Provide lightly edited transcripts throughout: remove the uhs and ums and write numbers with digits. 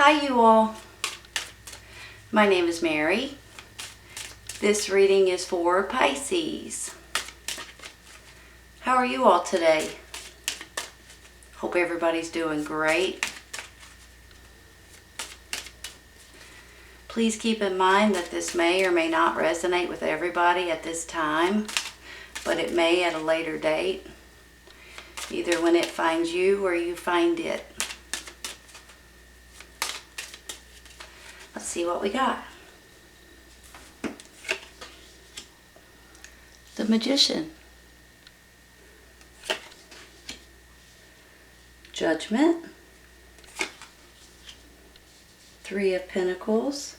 Hi you all, my name is Mary. This reading is for Pisces. How are you all today? Hope everybody's doing great. Please keep in mind that this may or may not resonate with everybody at this time, but it may at a later date, either when it finds you or you find it. Let's see what we got. The Magician. Judgment. Three of Pentacles.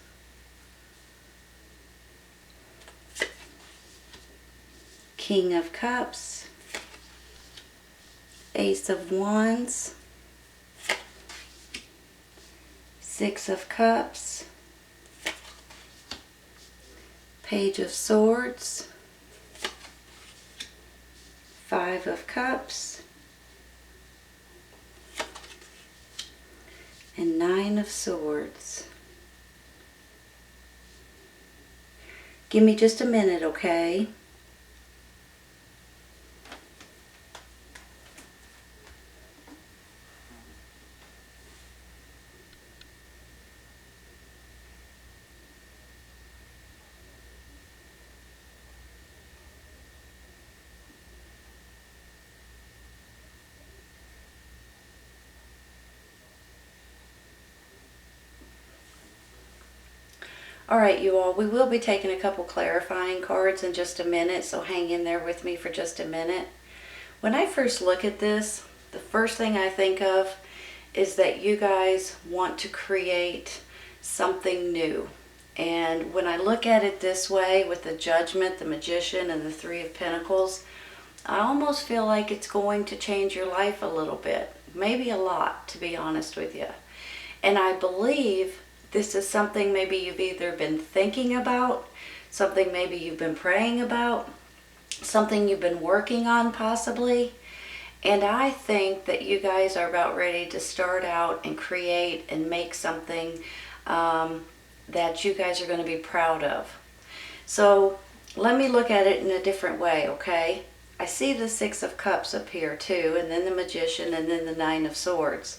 King of Cups. Ace of Wands. Six of Cups. Page of Swords. Five of Cups. And Nine of Swords. Give me just a minute, okay? Alright you all, we will be taking a couple clarifying cards in just a minute, so hang in there with me for just a minute. When I first look at this, the first thing I think of is that you guys want to create something new. And when I look at it this way with the Judgment, the Magician, and the Three of Pentacles, I almost feel like it's going to change your life a little bit. Maybe a lot, to be honest with you. And I believe this is something maybe you've either been thinking about, something maybe you've been praying about, something you've been working on possibly. And I think that you guys are about ready to start out and create and make something that you guys are going to be proud of. So let me look at it in a different way, okay? I see the Six of Cups up here too, and then the Magician, and then the Nine of Swords.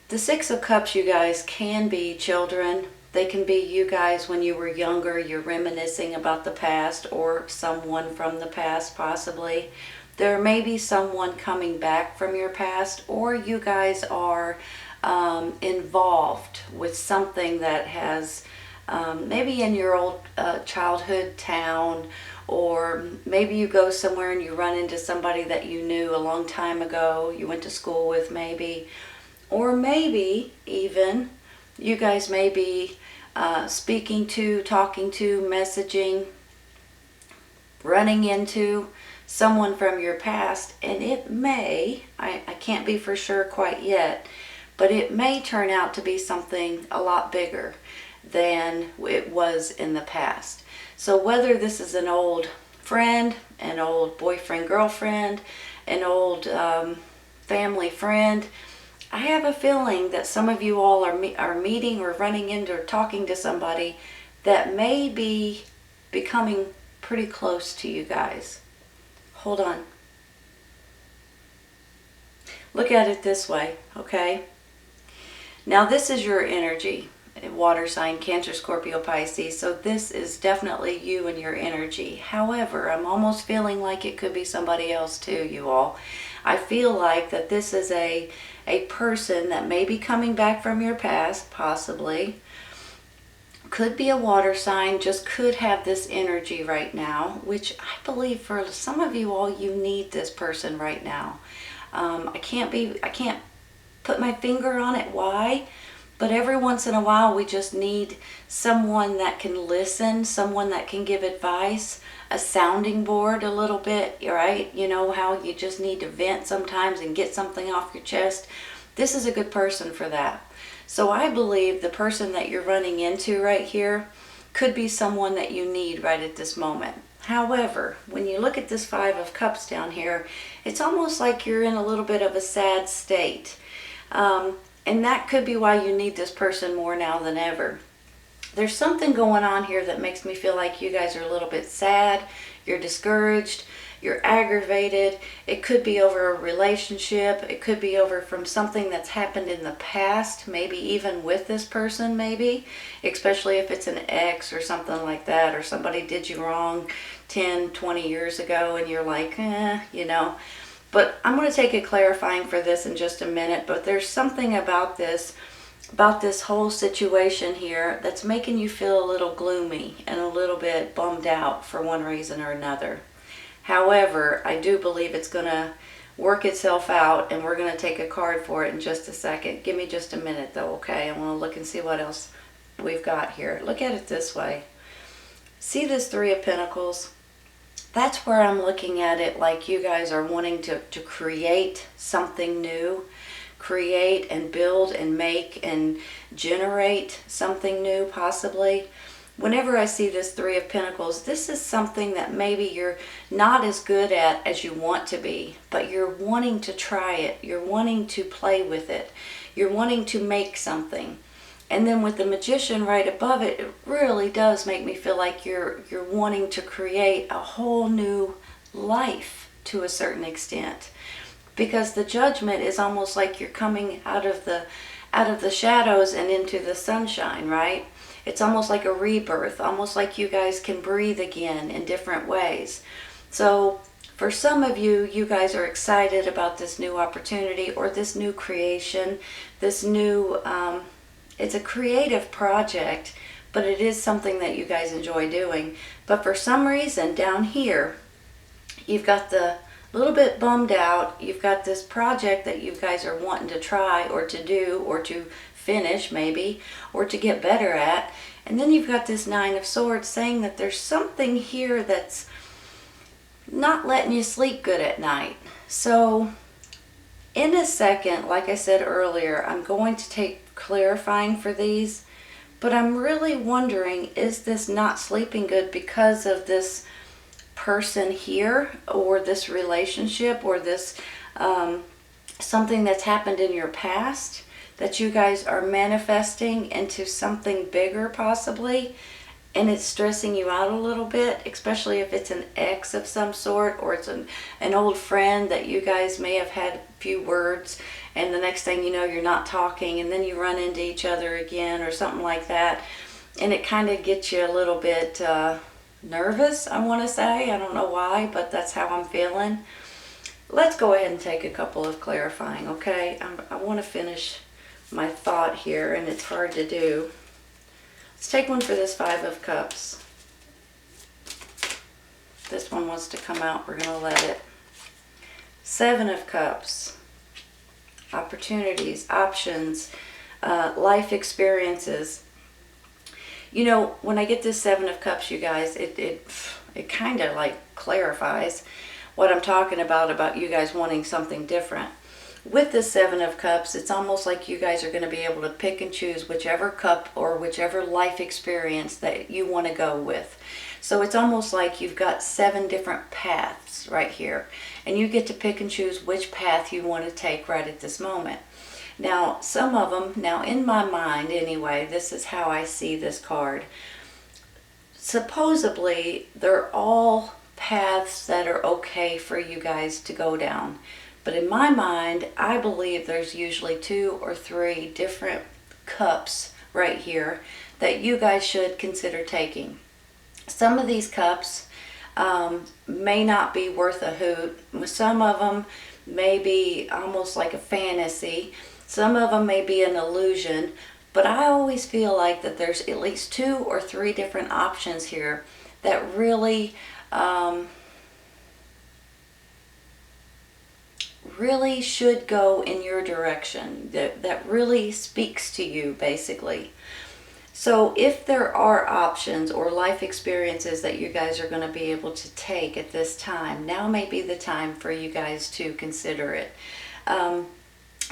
The Six of Cups, you guys, can be children. They can be you guys when you were younger. You're reminiscing about the past, or someone from the past possibly. There may be someone coming back from your past, or you guys are involved with something that has maybe in your old childhood town, or maybe you go somewhere and you run into somebody that you knew a long time ago, you went to school with maybe. Or maybe even you guys may be speaking to, talking to, messaging, running into someone from your past, and it may, I can't be for sure quite yet, but it may turn out to be something a lot bigger than it was in the past. So whether this is an old friend, an old boyfriend, girlfriend, an old family friend, I have a feeling that some of you all are meeting or running into or talking to somebody that may be becoming pretty close to you guys. Hold on. Look at it this way, okay? Now this is your energy, water sign, Cancer, Scorpio, Pisces, so this is definitely you and your energy. However, I'm almost feeling like it could be somebody else too, you all. I feel like that this is a person that may be coming back from your past, possibly. Could be a water sign, just could have this energy right now, which I believe for some of you all, you need this person right now. I can't put my finger on it why, but every once in a while we just need someone that can listen, someone that can give advice, a sounding board a little bit, right? You know how you just need to vent sometimes and get something off your chest. This is a good person for that. So I believe the person that you're running into right here could be someone that you need right at this moment. However, when you look at this Five of Cups down here, it's almost like you're in a little bit of a sad state. And that could be why you need this person more now than ever. There's something going on here that makes me feel like you guys are a little bit sad, you're discouraged, you're aggravated. It could be over a relationship. It could be over from something that's happened in the past, maybe even with this person, maybe, especially if it's an ex or something like that, or somebody did you wrong 10, 20 years ago and you're like, you know. But I'm going to take a clarifying for this in just a minute, but there's something about this whole situation here that's making you feel a little gloomy and a little bit bummed out for one reason or another. However, I do believe it's going to work itself out, and we're going to take a card for it in just a second. Give me just a minute though, okay? I want to look and see what else we've got here. Look at it this way. See this Three of Pentacles? That's where I'm looking at it like you guys are wanting to create something new. Create and build and make and generate something new, possibly. Whenever I see this Three of Pentacles, this is something that maybe you're not as good at as you want to be, but you're wanting to try it. You're wanting to play with it. You're wanting to make something. And then with the Magician right above it, it really does make me feel like you're wanting to create a whole new life to a certain extent. Because the Judgment is almost like you're coming out of the shadows and into the sunshine, right? It's almost like a rebirth, almost like you guys can breathe again in different ways. So for some of you, you guys are excited about this new opportunity or this new creation, this new, it's a creative project, but it is something that you guys enjoy doing. But for some reason down here, you've got the little bit bummed out. You've got this project that you guys are wanting to try or to do or to finish maybe, or to get better at. And then you've got this Nine of Swords saying that there's something here that's not letting you sleep good at night. So in a second, like I said earlier, I'm going to take clarifying for these, but I'm really wondering, is this not sleeping good because of this person here, or this relationship, or this something that's happened in your past that you guys are manifesting into something bigger possibly, and it's stressing you out a little bit, especially if it's an ex of some sort, or it's an old friend that you guys may have had a few words, and the next thing you know you're not talking, and then you run into each other again or something like that, and it kind of gets you a little bit nervous, I want to say. I don't know why, but that's how I'm feeling. Let's go ahead and take a couple of clarifying, okay? I want to finish my thought here, and it's hard to do. Let's take one for this Five of Cups. This one wants to come out. We're going to let it. Seven of Cups. Opportunities, options, life experiences. You know, when I get this Seven of Cups, you guys, it kind of like clarifies what I'm talking about you guys wanting something different. With the Seven of Cups, it's almost like you guys are going to be able to pick and choose whichever cup or whichever life experience that you want to go with. So it's almost like you've got 7 different paths right here, and you get to pick and choose which path you want to take right at this moment. Now, some of them, now in my mind anyway, this is how I see this card. Supposedly, they're all paths that are okay for you guys to go down. But in my mind, I believe there's usually 2 or 3 different cups right here that you guys should consider taking. Some of these cups may not be worth a hoot. Some of them may be almost like a fantasy. Some of them may be an illusion. But I always feel like that there's at least 2 or 3 different options here that really really should go in your direction, that really speaks to you, basically. So if there are options or life experiences that you guys are going to be able to take at this time, now may be the time for you guys to consider it.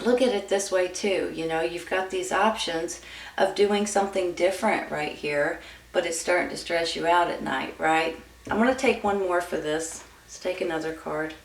Look at it this way too. You know, you've got these options of doing something different right here, but it's starting to stress you out at night, right? I'm going to take one more for this. Let's take another card.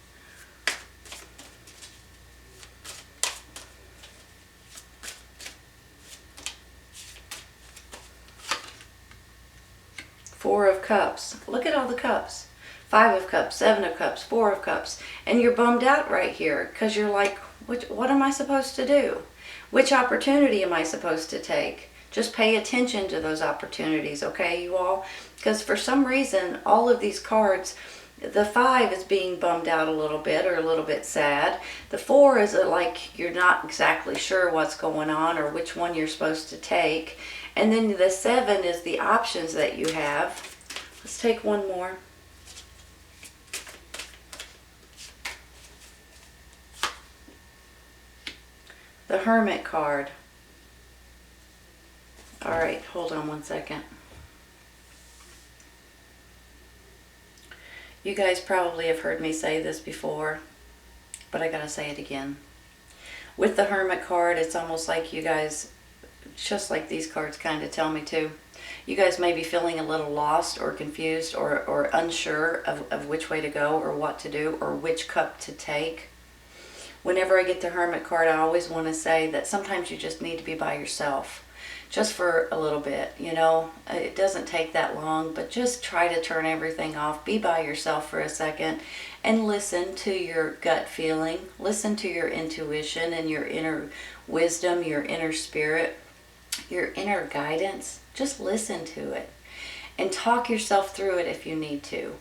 Four of Cups. Look at all the cups. Five of Cups, Seven of Cups, Four of Cups. And you're bummed out right here because you're like, what am I supposed to do? Which opportunity am I supposed to take? Just pay attention to those opportunities, okay, you all? Because for some reason, all of these cards, the Five is being bummed out a little bit or a little bit sad. The Four is like you're not exactly sure what's going on or which one you're supposed to take. And then the Seven is the options that you have. Let's take one more. The Hermit card. All right, hold on one second. You guys probably have heard me say this before, but I gotta say it again. With the Hermit card, it's almost like you guys, just like these cards kind of tell me to, you guys may be feeling a little lost or confused or unsure of which way to go or what to do or which cup to take. Whenever I get the Hermit card, I always want to say that sometimes you just need to be by yourself. Just for a little bit, you know. It doesn't take that long, but just try to turn everything off. Be by yourself for a second and listen to your gut feeling. Listen to your intuition and your inner wisdom, your inner spirit, your inner guidance. Just listen to it and talk yourself through it if you need to.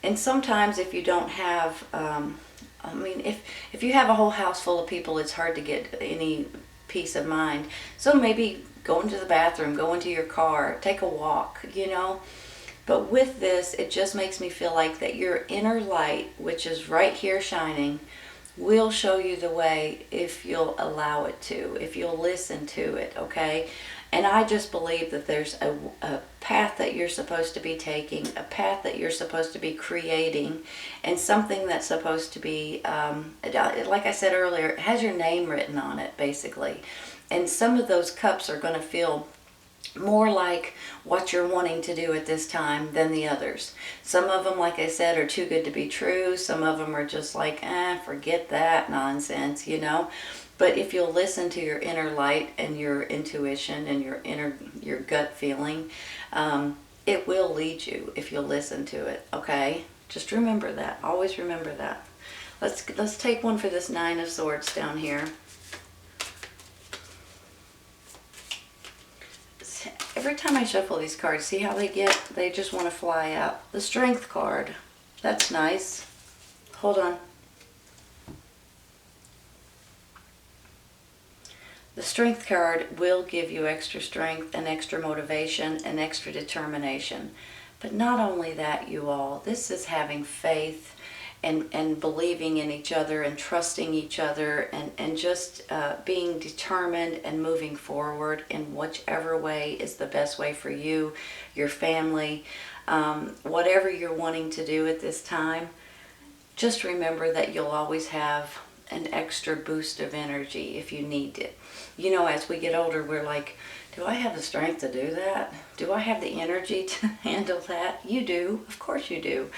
And sometimes if you don't have, if you have a whole house full of people, it's hard to get any peace of mind. So maybe go into the bathroom, go into your car, take a walk, you know. But with this, it just makes me feel like that your inner light, which is right here shining, will show you the way if you'll allow it to, if you'll listen to it, okay? And I just believe that there's a path that you're supposed to be taking, a path that you're supposed to be creating, and something that's supposed to be, like I said earlier, it has your name written on it, basically. And some of those cups are going to feel more like what you're wanting to do at this time than the others. Some of them, like I said, are too good to be true. Some of them are just like, forget that nonsense, you know. But if you'll listen to your inner light and your intuition and your gut feeling, it will lead you if you'll listen to it, okay? Just remember that. Always remember that. Let's take one for this Nine of Swords down here. Every time I shuffle these cards, see how they just want to fly out. The Strength card. That's nice. Hold on. The Strength card will give you extra strength and extra motivation and extra determination. But not only that, you all, this is having faith and believing in each other and trusting each other and just being determined and moving forward in whichever way is the best way for you, your family, whatever you're wanting to do at this time. Just remember that you'll always have an extra boost of energy if you need it. You know, as we get older, we're like, do I have the strength to do that? Do I have the energy to handle that? You do. Of course you do.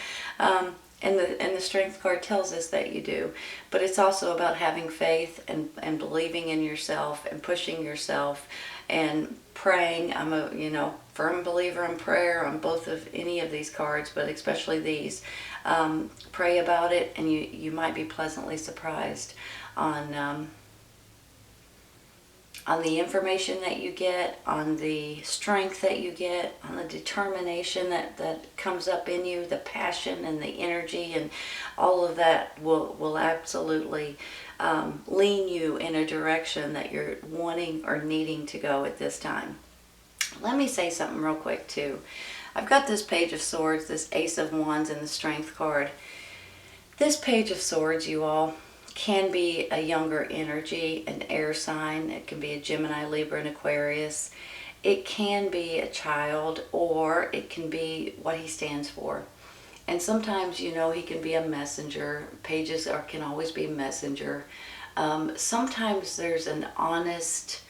And the Strength card tells us that you do. But it's also about having faith and believing in yourself and pushing yourself and praying. I'm a firm believer in prayer on both of any of these cards, but especially these. Pray about it, and you might be pleasantly surprised on the information that you get, on the strength that you get, on the determination that comes up in you, the passion and the energy, and all of that will absolutely lean you in a direction that you're wanting or needing to go at this time. Let me say something real quick too. I've got this Page of Swords, this Ace of Wands, and the Strength card. This Page of Swords, you all, can be a younger energy, an air sign. It can be a Gemini, Libra, and Aquarius. It can be a child, or it can be what he stands for. And sometimes, you know, he can be a messenger. Pages can always be messenger. Sometimes there's an honest,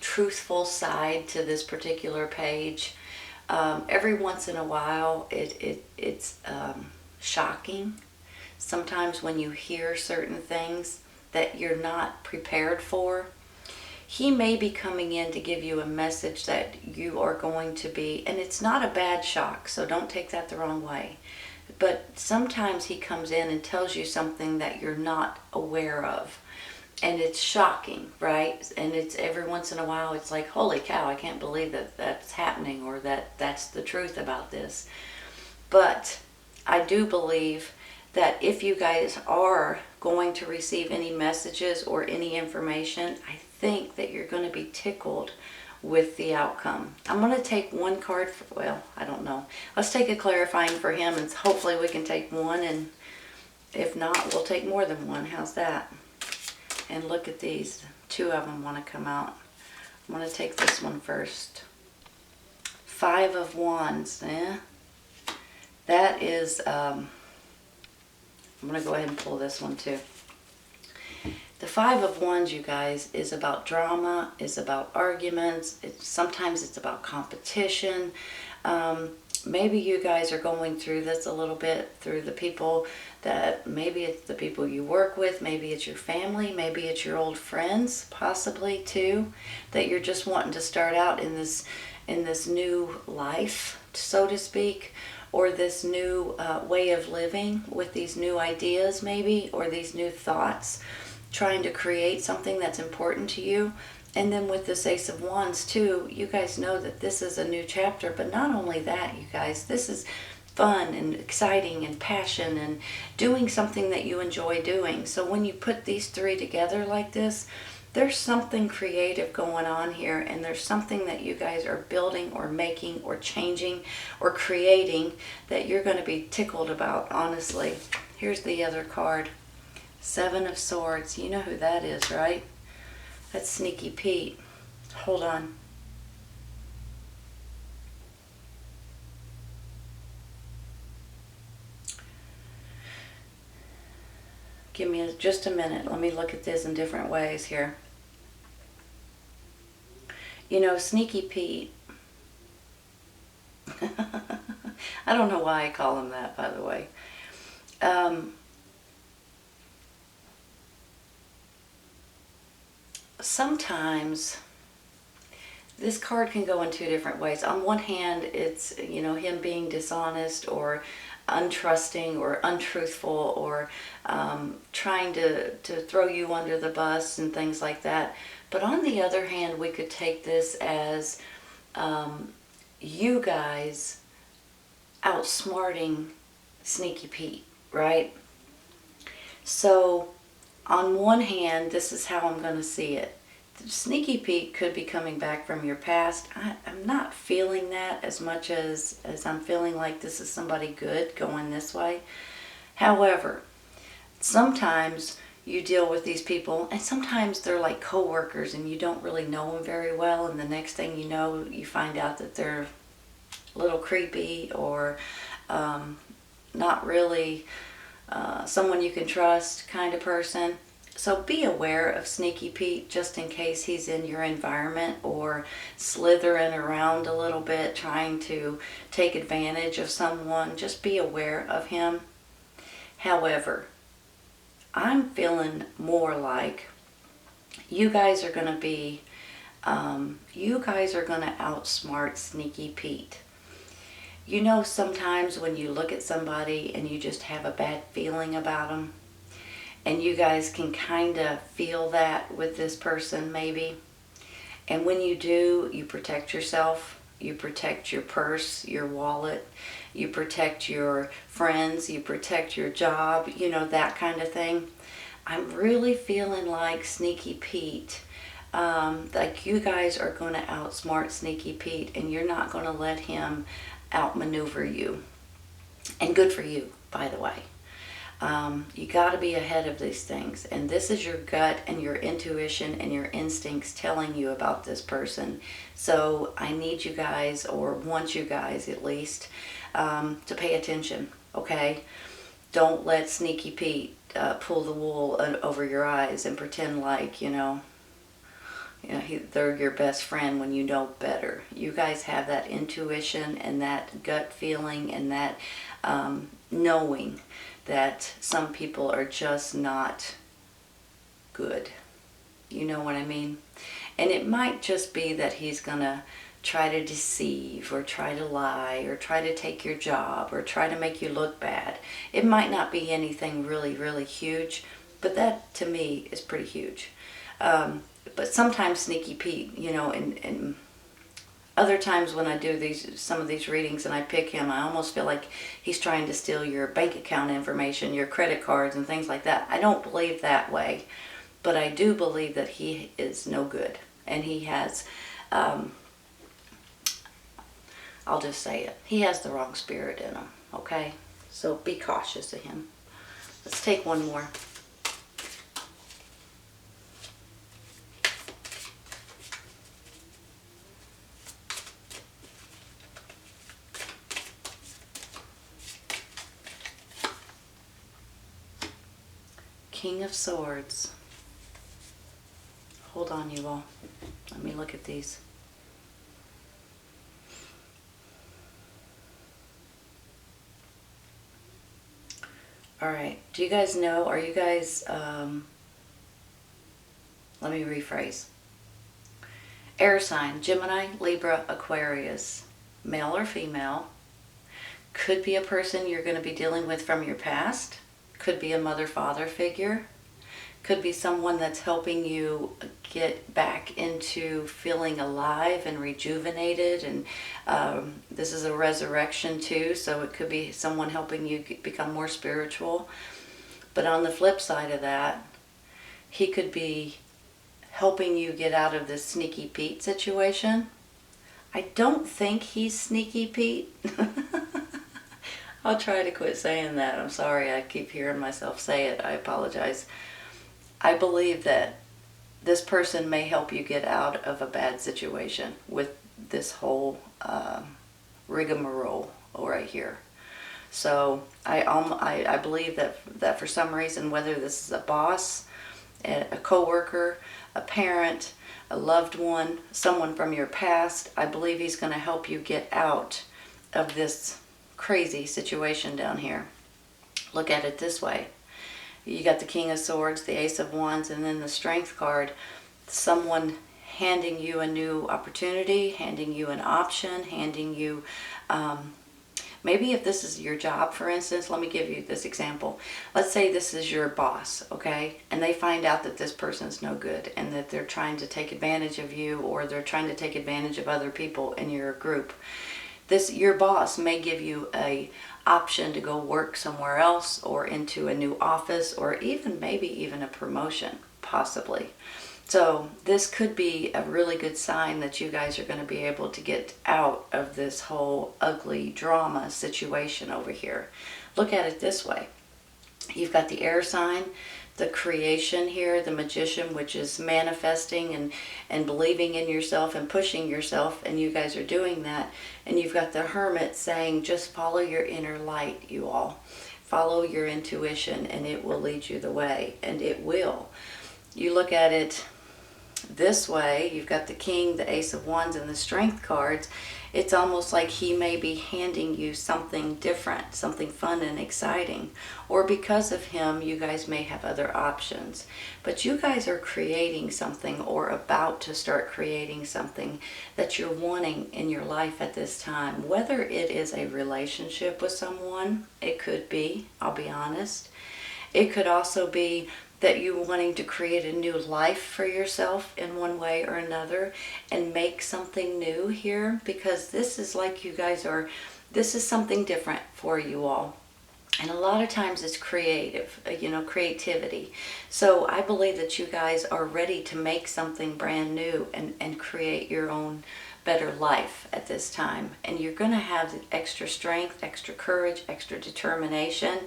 truthful side to this particular page. Every once in a while, it's shocking. Sometimes when you hear certain things that you're not prepared for, he may be coming in to give you a message that you are going to be, and it's not a bad shock, so don't take that the wrong way. But sometimes he comes in and tells you something that you're not aware of. And it's shocking, right? And it's every once in a while, it's like, holy cow, I can't believe that that's happening, or that that's the truth about this. But I do believe that if you guys are going to receive any messages or any information, I think that you're going to be tickled with the outcome. I'm going to take one card for, well, I don't know. Let's take a clarifying for him, and hopefully we can take one, and if not, we'll take more than one. How's that? And look at these. Two of them want to come out. I'm going to take this one first. 5 of Wands. That is, I'm going to go ahead and pull this one too. The 5 of Wands, you guys, is about drama, is about arguments. Sometimes it's about competition. Maybe you guys are going through this a little bit through the people that, maybe it's the people you work with, maybe it's your family, maybe it's your old friends, possibly too, that you're just wanting to start out in this new life, so to speak, or this new way of living with these new ideas maybe, or these new thoughts, trying to create something that's important to you. And then with this Ace of Wands too, you guys know that this is a new chapter. But not only that, you guys, this is fun and exciting and passion and doing something that you enjoy doing. So when you put these 3 together like this, there's something creative going on here, and there's something that you guys are building or making or changing or creating that you're going to be tickled about, honestly. Here's the other card. 7 of Swords. You know who that is, right? That's Sneaky Pete. Hold on. Give me just a minute. Let me look at this in different ways here. You know, Sneaky Pete. I don't know why I call him that, by the way. Sometimes this card can go in 2 different ways. On one hand, it's, you know, him being dishonest or untrusting or untruthful, or trying to throw you under the bus and things like that. But on the other hand, we could take this as you guys outsmarting Sneaky Pete, right? So on one hand, this is how I'm going to see it. Sneaky Pete could be coming back from your past. I'm not feeling that as much as I'm feeling like this is somebody good going this way. However, sometimes you deal with these people, and sometimes they're like co-workers and you don't really know them very well, and the next thing you know, you find out that they're a little creepy, or not really someone you can trust kind of person. So be aware of Sneaky Pete, just in case he's in your environment or slithering around a little bit, trying to take advantage of someone. Just be aware of him. However, I'm feeling more like you guys are going to be, you guys are going to outsmart Sneaky Pete. You know, sometimes when you look at somebody and you just have a bad feeling about them, and you guys can kind of feel that with this person maybe. And when you do, you protect yourself. You protect your purse, your wallet. You protect your friends. You protect your job. You know, that kind of thing. I'm really feeling like Sneaky Pete. Like you guys are going to outsmart Sneaky Pete, and you're not going to let him outmaneuver you. And good for you, by the way. You got to be ahead of these things, and this is your gut and your intuition and your instincts telling you about this person. So I need you guys, or want you guys at least, to pay attention, okay? Don't let Sneaky Pete pull the wool over your eyes and pretend like, they're your best friend when you know better. You guys have that intuition and that gut feeling and that knowing that some people are just not good. You know what I mean? And it might just be that he's going to try to deceive or try to lie or try to take your job or try to make you look bad. It might not be anything really, really huge, but that to me is pretty huge. But sometimes Sneaky Pete, and other times when I do some of these readings and I pick him, I almost feel like he's trying to steal your bank account information, your credit cards and things like that. I don't believe that way, but I do believe that he is no good. And he has, I'll just say it, he has the wrong spirit in him, okay? So be cautious of him. Let's take one more. King of Swords. Hold on, you all. Let me look at these. All right. Do you guys know, are you guys, let me rephrase. Air sign, Gemini, Libra, Aquarius, male or female. Could be a person you're going to be dealing with from your past. Could be a mother-father figure. Could be someone that's helping you get back into feeling alive and rejuvenated. And this is a resurrection too, so it could be someone helping you become more spiritual. But on the flip side of that, he could be helping you get out of this Sneaky Pete situation. I don't think he's Sneaky Pete. I'll try to quit saying that. I'm sorry, I keep hearing myself say it. I apologize. I believe that this person may help you get out of a bad situation with this whole rigmarole right here. So I believe that for some reason, whether this is a boss, a coworker, a parent, a loved one, someone from your past, I believe he's going to help you get out of this crazy situation down here. Look at it this way. You got the King of Swords, the Ace of Wands, and then the Strength card. Someone handing you a new opportunity, handing you an option, handing you, maybe if this is your job, for instance, let me give you this example. Let's say this is your boss, okay? And they find out that this person's no good and that they're trying to take advantage of you, or they're trying to take advantage of other people in your group. Your boss may give you a option to go work somewhere else or into a new office, or even maybe even a promotion, possibly. So this could be a really good sign that you guys are going to be able to get out of this whole ugly drama situation over here. Look at it this way. You've got the air sign, the creation here, the magician, which is manifesting and believing in yourself and pushing yourself, and you guys are doing that. And you've got the hermit saying, just follow your inner light, you all. Follow your intuition and it will lead you the way, and it will. You look at it this way, you've got the King, the Ace of Wands, and the Strength cards. It's almost like he may be handing you something different, something fun and exciting. Or because of him, you guys may have other options. But you guys are creating something, or about to start creating something that you're wanting in your life at this time. Whether it is a relationship with someone, it could be, I'll be honest. It could also be that you wanting to create a new life for yourself in one way or another and make something new here, because this is like you guys are, this is something different for you all. And a lot of times it's creative, creativity. So I believe that you guys are ready to make something brand new and create your own better life at this time. And you're going to have extra strength, extra courage, extra determination.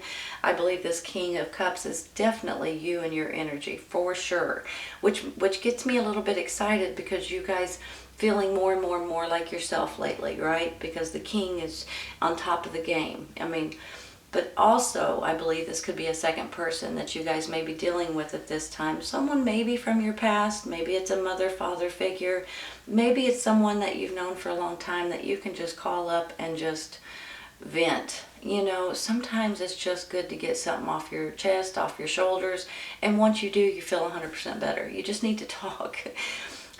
I believe this King of Cups is definitely you and your energy, for sure. Which gets me a little bit excited, because you guys feeling more and more and more like yourself lately, right? Because the King is on top of the game. I mean, but also, I believe this could be a second person that you guys may be dealing with at this time. Someone maybe from your past. Maybe it's a mother, father figure. Maybe it's someone that you've known for a long time that you can just call up and just vent. Sometimes it's just good to get something off your chest, off your shoulders. And once you do, you feel 100% better. You just need to talk.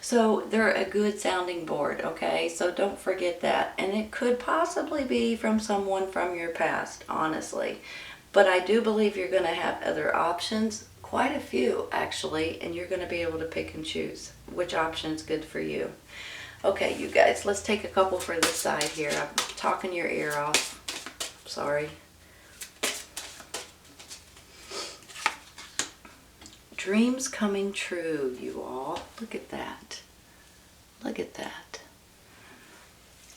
So they're a good sounding board, okay? So don't forget that. And it could possibly be from someone from your past, honestly. But I do believe you're going to have other options, quite a few actually, and you're going to be able to pick and choose which option is good for you. Okay, you guys, let's take a couple for this side here. I'm talking your ear off. Sorry. Dreams coming true, you all. Look at that. Look at that.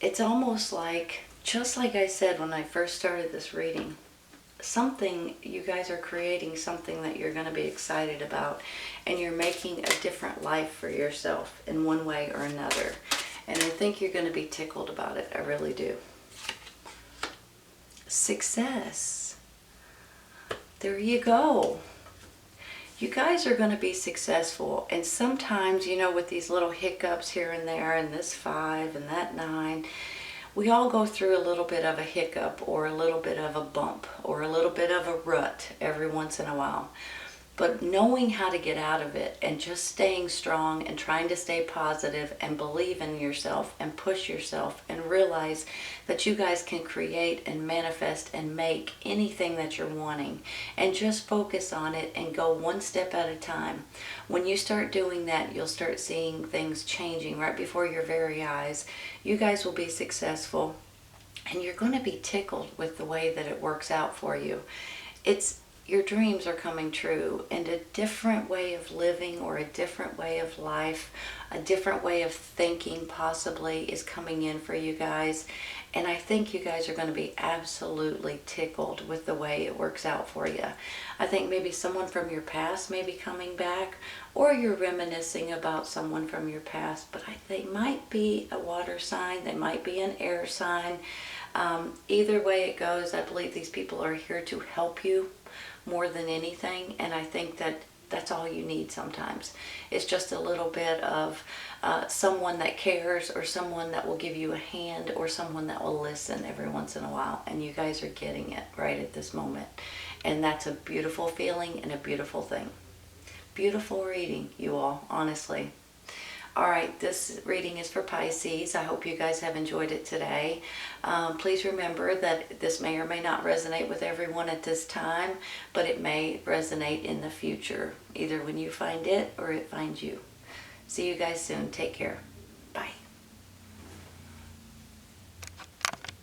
It's almost like, just like I said when I first started this reading, something, you guys are creating something that you're going to be excited about, and you're making a different life for yourself in one way or another. And I think you're going to be tickled about it. I really do. Success. There you go. You guys are going to be successful, and sometimes, you know, with these little hiccups here and there, and this 5 and that 9, we all go through a little bit of a hiccup or a little bit of a bump or a little bit of a rut every once in a while. But knowing how to get out of it and just staying strong and trying to stay positive and believe in yourself and push yourself and realize that you guys can create and manifest and make anything that you're wanting, and just focus on it and go one step at a time. When you start doing that, you'll start seeing things changing right before your very eyes. You guys will be successful, and you're going to be tickled with the way that it works out for you. Your dreams are coming true, and a different way of living or a different way of life, a different way of thinking possibly is coming in for you guys. And I think you guys are going to be absolutely tickled with the way it works out for you. I think maybe someone from your past may be coming back, or you're reminiscing about someone from your past, but they might be a water sign, they might be an air sign. Either way it goes, I believe these people are here to help you more than anything, and I think that that's all you need sometimes. It's just a little bit of someone that cares, or someone that will give you a hand, or someone that will listen every once in a while, and you guys are getting it right at this moment. And that's a beautiful feeling and a beautiful thing. Beautiful reading, you all, honestly. All right, this reading is for Pisces. I hope you guys have enjoyed it today. Please remember that this may or may not resonate with everyone at this time, but it may resonate in the future, either when you find it or it finds you. See you guys soon. Take care.